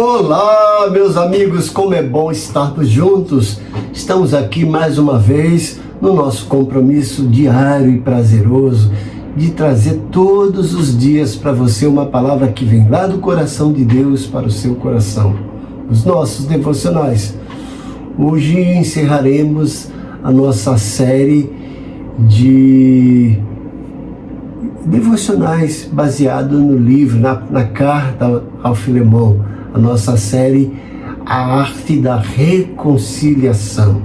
Olá, meus amigos, como é bom estarmos juntos. Estamos aqui mais uma vez no nosso compromisso diário e prazeroso de trazer todos os dias para você uma palavra que vem lá do coração de Deus para o seu coração. Os nossos devocionais. Hoje encerraremos a nossa série de devocionais baseado no livro, na carta ao Filemão. A nossa série, A Arte da Reconciliação.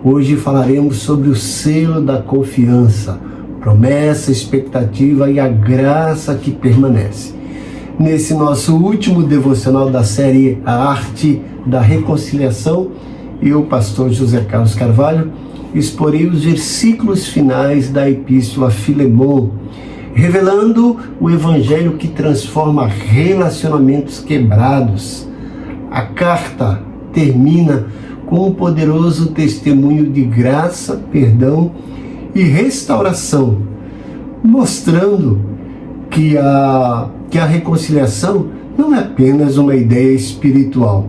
Hoje falaremos sobre o selo da confiança, promessa, expectativa e a graça que permanece. Nesse nosso último devocional da série A Arte da Reconciliação, eu, pastor José Carlos Carvalho, exporei os versículos finais da Epístola a Filemão, revelando o evangelho que transforma relacionamentos quebrados. A carta termina com um poderoso testemunho de graça, perdão e restauração, mostrando que a reconciliação não é apenas uma ideia espiritual,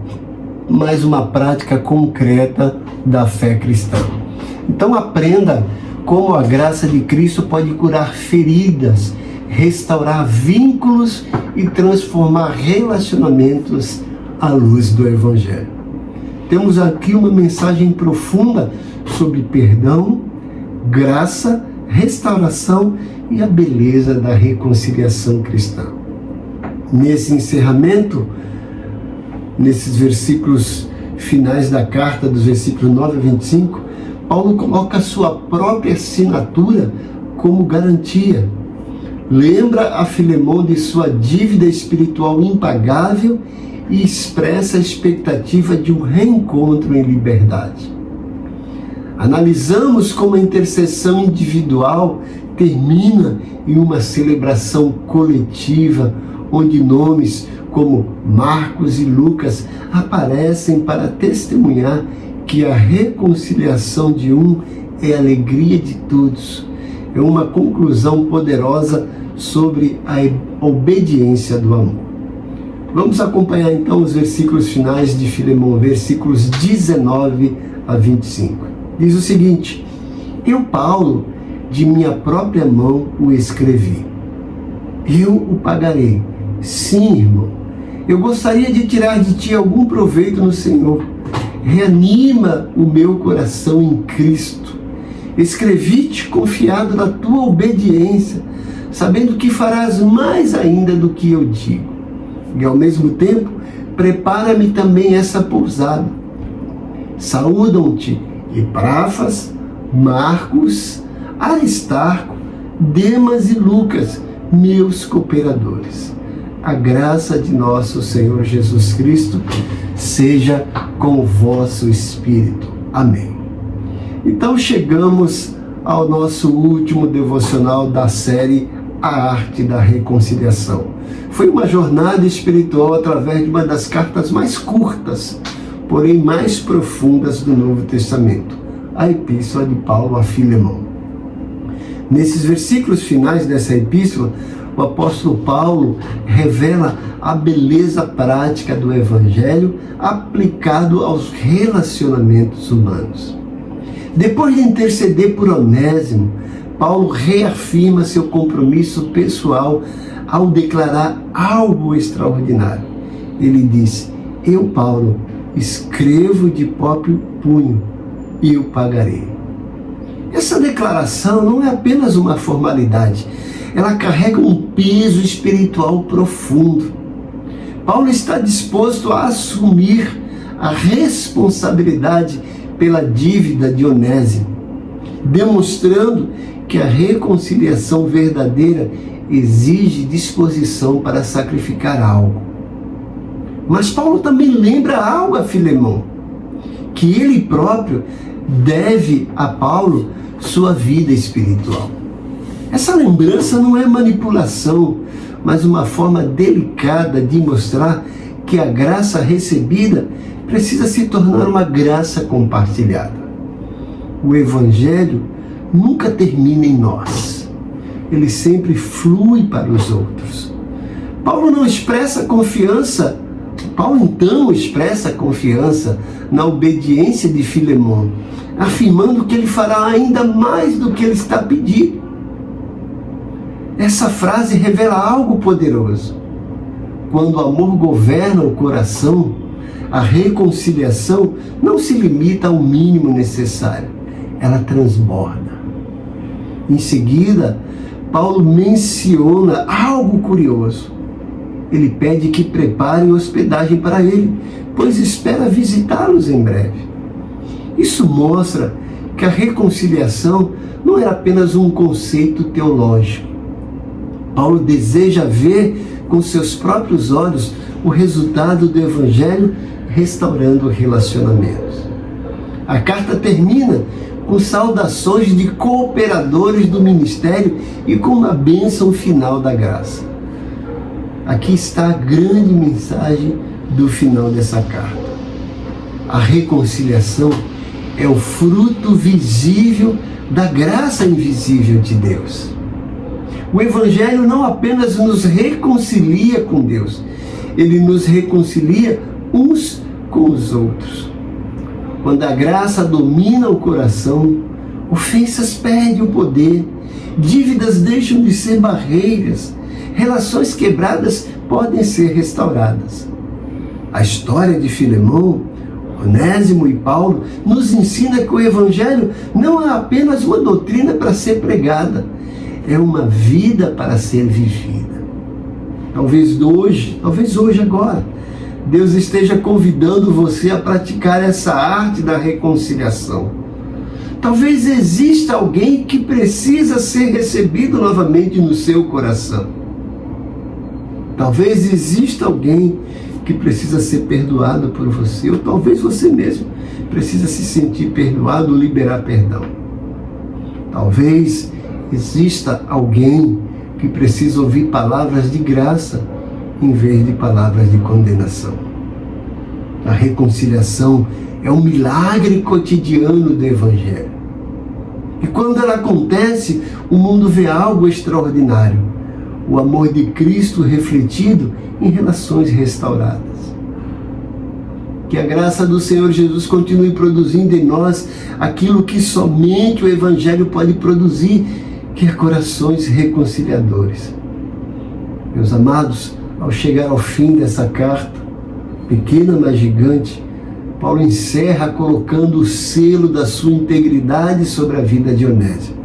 mas uma prática concreta da fé cristã. Então aprenda como a graça de Cristo pode curar feridas, restaurar vínculos e transformar relacionamentos à luz do Evangelho. Temos aqui uma mensagem profunda sobre perdão, graça, restauração e a beleza da reconciliação cristã. Nesse encerramento, nesses versículos finais da carta, dos versículos 9 a 25, Paulo coloca a sua própria assinatura como garantia. Lembra a Filemão de sua dívida espiritual impagável e expressa a expectativa de um reencontro em liberdade. Analisamos como a intercessão individual termina em uma celebração coletiva, onde nomes como Marcos e Lucas aparecem para testemunhar que a reconciliação de um é a alegria de todos. É uma conclusão poderosa sobre a obediência do amor. Vamos acompanhar então os versículos finais de Filemão, versículos 19 a 25. Diz o seguinte: Eu, Paulo, de minha própria mão o escrevi. Eu o pagarei. Sim, irmão. Eu gostaria de tirar de ti algum proveito no Senhor. Reanima o meu coração em Cristo. Escrevi-te confiado na tua obediência, sabendo que farás mais ainda do que eu digo. E ao mesmo tempo, prepara-me também essa pousada. Saúdam-te Epáfras, Marcos, Aristarco, Demas e Lucas, meus cooperadores. A graça de nosso Senhor Jesus Cristo seja com o vosso espírito. Amém. Então chegamos ao nosso último devocional da série A Arte da Reconciliação. Foi uma jornada espiritual através de uma das cartas mais curtas, porém mais profundas do Novo Testamento, a Epístola de Paulo a Filemão. Nesses versículos finais dessa epístola, o apóstolo Paulo revela a beleza prática do Evangelho aplicado aos relacionamentos humanos. Depois de interceder por Onésimo, Paulo reafirma seu compromisso pessoal ao declarar algo extraordinário. Ele diz: Eu, Paulo, escrevo de próprio punho e eu pagarei. Essa declaração não é apenas uma formalidade, ela carrega um peso espiritual profundo. Paulo está disposto a assumir a responsabilidade pela dívida de Onésimo, demonstrando que a reconciliação verdadeira exige disposição para sacrificar algo. Mas Paulo também lembra algo a Filemão, que ele próprio deve a Paulo sua vida espiritual. Essa lembrança não é manipulação, mas uma forma delicada de mostrar que a graça recebida precisa se tornar uma graça compartilhada. O Evangelho nunca termina em nós. Ele sempre flui para os outros. Paulo não expressa confiança Paulo então expressa confiança na obediência de Filemão, afirmando que ele fará ainda mais do que ele está pedindo. Essa frase revela algo poderoso. Quando o amor governa o coração, a reconciliação não se limita ao mínimo necessário, ela transborda. Em seguida, Paulo menciona algo curioso. Ele pede que preparem hospedagem para ele, pois espera visitá-los em breve. Isso mostra que a reconciliação não é apenas um conceito teológico. Paulo deseja ver com seus próprios olhos o resultado do Evangelho restaurando relacionamentos. A carta termina com saudações de cooperadores do ministério e com uma bênção final da graça. Aqui está a grande mensagem do final dessa carta. A reconciliação é o fruto visível da graça invisível de Deus. O Evangelho não apenas nos reconcilia com Deus, ele nos reconcilia uns com os outros. Quando a graça domina o coração, ofensas perdem o poder, dívidas deixam de ser barreiras, relações quebradas podem ser restauradas. A história de Filemão, Onésimo e Paulo nos ensina que o Evangelho não é apenas uma doutrina para ser pregada, é uma vida para ser vivida. Talvez hoje agora, Deus esteja convidando você a praticar essa arte da reconciliação. Talvez exista alguém que precisa ser recebido novamente no seu coração. Talvez exista alguém que precisa ser perdoado por você, ou talvez você mesmo precisa se sentir perdoado ou liberar perdão. Talvez exista alguém que precisa ouvir palavras de graça em vez de palavras de condenação. A reconciliação é um milagre cotidiano do Evangelho. E quando ela acontece, o mundo vê algo extraordinário. O amor de Cristo refletido em relações restauradas. Que a graça do Senhor Jesus continue produzindo em nós aquilo que somente o Evangelho pode produzir, que é corações reconciliadores. Meus amados, ao chegar ao fim dessa carta, pequena mas gigante, Paulo encerra colocando o selo da sua integridade sobre a vida de Onésimo.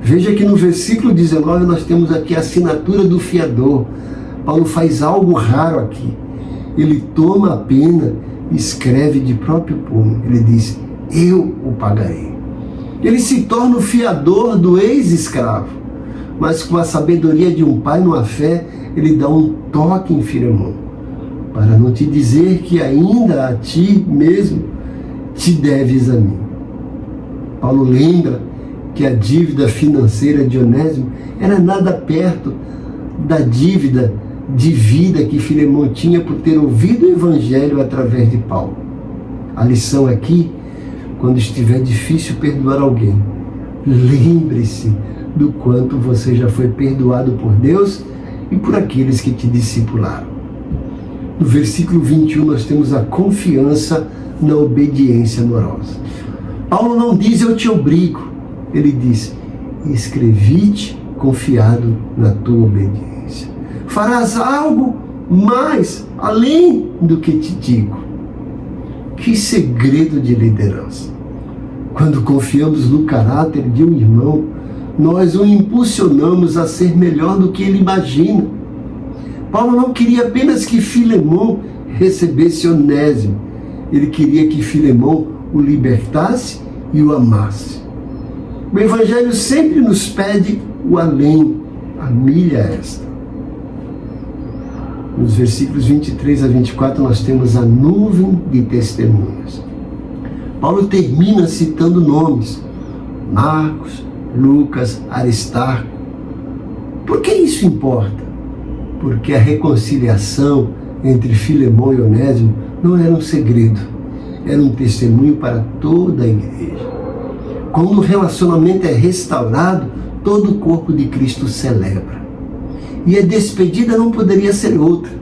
Veja que no versículo 19 nós temos aqui a assinatura do fiador. Paulo faz algo raro aqui. Ele toma a pena e escreve de próprio punho. Ele diz, eu o pagarei. Ele se torna o fiador do ex-escravo, mas com a sabedoria de um pai numa fé, ele dá um toque em Filemão, para não te dizer que ainda a ti mesmo te deves a mim. Paulo lembra que a dívida financeira de Onésimo era nada perto da dívida de vida que Filemão tinha por ter ouvido o Evangelho através de Paulo. A lição aqui, quando estiver difícil perdoar alguém, lembre-se do quanto você já foi perdoado por Deus e por aqueles que te discipularam. No versículo 21 nós temos a confiança na obediência amorosa. Paulo não diz eu te obrigo, ele diz escrevi-te confiado na tua obediência. Farás algo mais além do que te digo. Que segredo de liderança! Quando confiamos no caráter de um irmão, nós o impulsionamos a ser melhor do que ele imagina. Paulo não queria apenas que Filemão recebesse Onésimo, ele queria que Filemão o libertasse e o amasse. O Evangelho sempre nos pede o além, a milha extra. Nos versículos 23 a 24 nós temos a nuvem de testemunhas. Paulo termina citando nomes, Marcos, Lucas, Aristarco. Por que isso importa? Porque a reconciliação entre Filemão e Onésimo não era um segredo, era um testemunho para toda a igreja. Quando o relacionamento é restaurado, todo o corpo de Cristo celebra. E a despedida não poderia ser outra.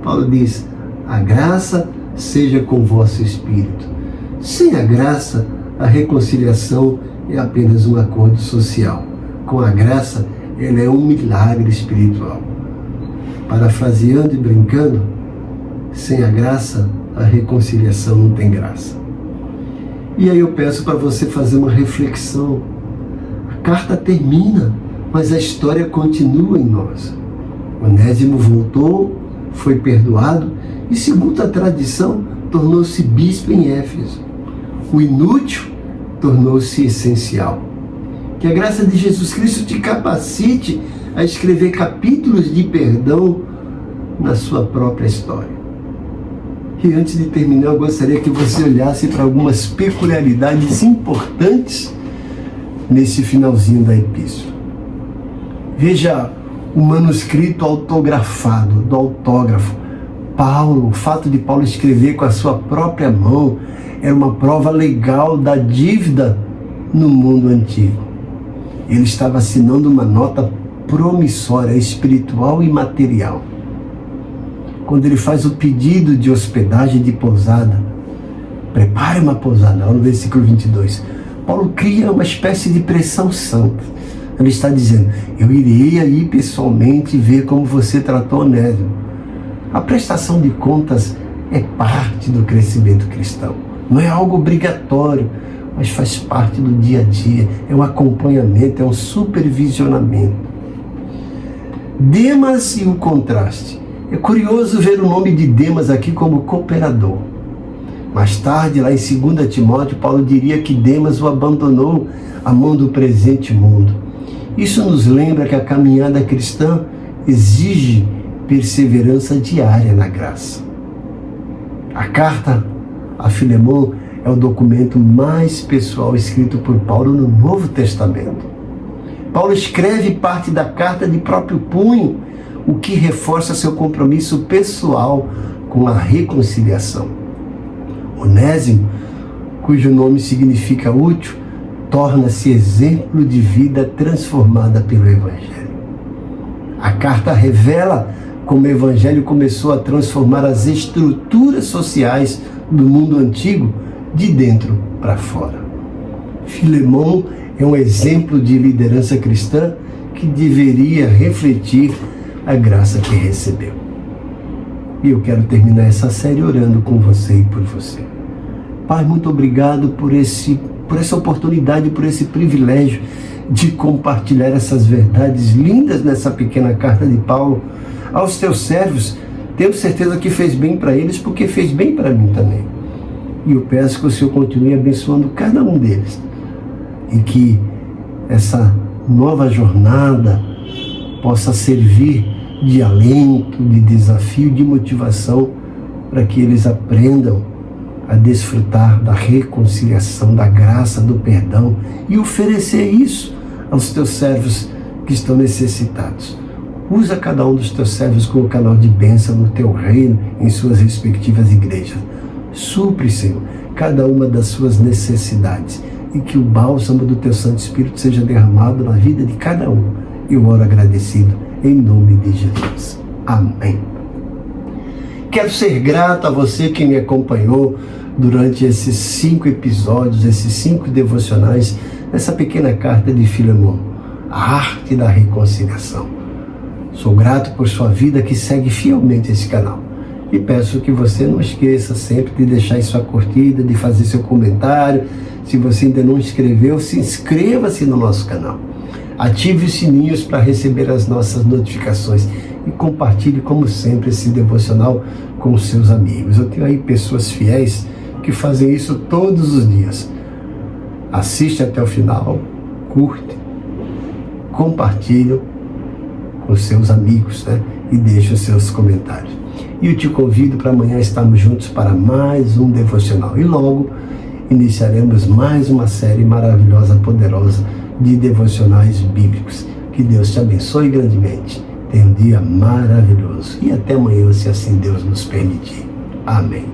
Paulo diz, A graça seja com o vosso espírito. Sem a graça, a reconciliação é apenas um acordo social. Com a graça, ela é um milagre espiritual. Parafraseando e brincando, sem a graça, a reconciliação não tem graça. E aí eu peço para você fazer uma reflexão. A carta termina, mas a história continua em nós. Onésimo voltou, foi perdoado e, segundo a tradição, tornou-se bispo em Éfeso. O inútil tornou-se essencial. Que a graça de Jesus Cristo te capacite a escrever capítulos de perdão na sua própria história. E antes de terminar, eu gostaria que você olhasse para algumas peculiaridades importantes nesse finalzinho da epístola. Veja o manuscrito autografado, do autógrafo. O fato de Paulo escrever com a sua própria mão era uma prova legal da dívida no mundo antigo. Ele estava assinando uma nota promissória, espiritual e material. Quando ele faz o pedido de hospedagem de pousada, prepare uma pousada, no versículo 22, Paulo cria uma espécie de pressão santa. Ele está dizendo, eu irei aí pessoalmente ver como você tratou Onésimo. A prestação de contas é parte do crescimento cristão. Não é algo obrigatório, mas faz parte do dia a dia. É um acompanhamento, é um supervisionamento. Demas e o contraste. É curioso ver o nome de Demas aqui como cooperador. Mais tarde, lá em 2 Timóteo, Paulo diria que Demas o abandonou à mão do presente mundo. Isso nos lembra que a caminhada cristã exige perseverança diária na graça. A carta a Filemão é o documento mais pessoal escrito por Paulo no Novo Testamento. Paulo escreve parte da carta de próprio punho, o que reforça seu compromisso pessoal com a reconciliação. Onésimo, cujo nome significa útil, torna-se exemplo de vida transformada pelo Evangelho. A carta revela como o Evangelho começou a transformar as estruturas sociais do mundo antigo de dentro para fora. Filemão é um exemplo de liderança cristã que deveria refletir a graça que recebeu. E eu quero terminar essa série orando com você e por você. Pai, muito obrigado por essa oportunidade, por esse privilégio de compartilhar essas verdades lindas nessa pequena carta de Paulo aos teus servos. Tenho certeza que fez bem para eles, porque fez bem para mim também. E eu peço que o Senhor continue abençoando cada um deles e que essa nova jornada possa servir de alento, de desafio, de motivação para que eles aprendam a desfrutar da reconciliação, da graça, do perdão e oferecer isso aos teus servos que estão necessitados. Usa cada um dos teus servos como canal de bênção no teu reino, em suas respectivas igrejas. Supre, Senhor, cada uma das suas necessidades e que o bálsamo do teu Santo Espírito seja derramado na vida de cada um. Eu oro agradecido em nome de Jesus. Amém. Quero ser grato a você que me acompanhou durante esses 5 episódios, esses 5 devocionais, nessa pequena carta de Filemão, a arte da reconciliação. Sou grato por sua vida que segue fielmente esse canal. E peço que você não esqueça sempre de deixar sua curtida, de fazer seu comentário. Se você ainda não inscreveu, se inscreva-se no nosso canal. Ative os sininhos para receber as nossas notificações e compartilhe, como sempre, esse devocional com os seus amigos. Eu tenho aí pessoas fiéis que fazem isso todos os dias. Assiste até o final, curte, compartilhe com os seus amigos, e deixe os seus comentários. E eu te convido para amanhã estarmos juntos para mais um devocional. E logo iniciaremos mais uma série maravilhosa, poderosa de devocionais bíblicos. Que Deus te abençoe grandemente. Tenha um dia maravilhoso. E até amanhã, se assim Deus nos permitir. Amém.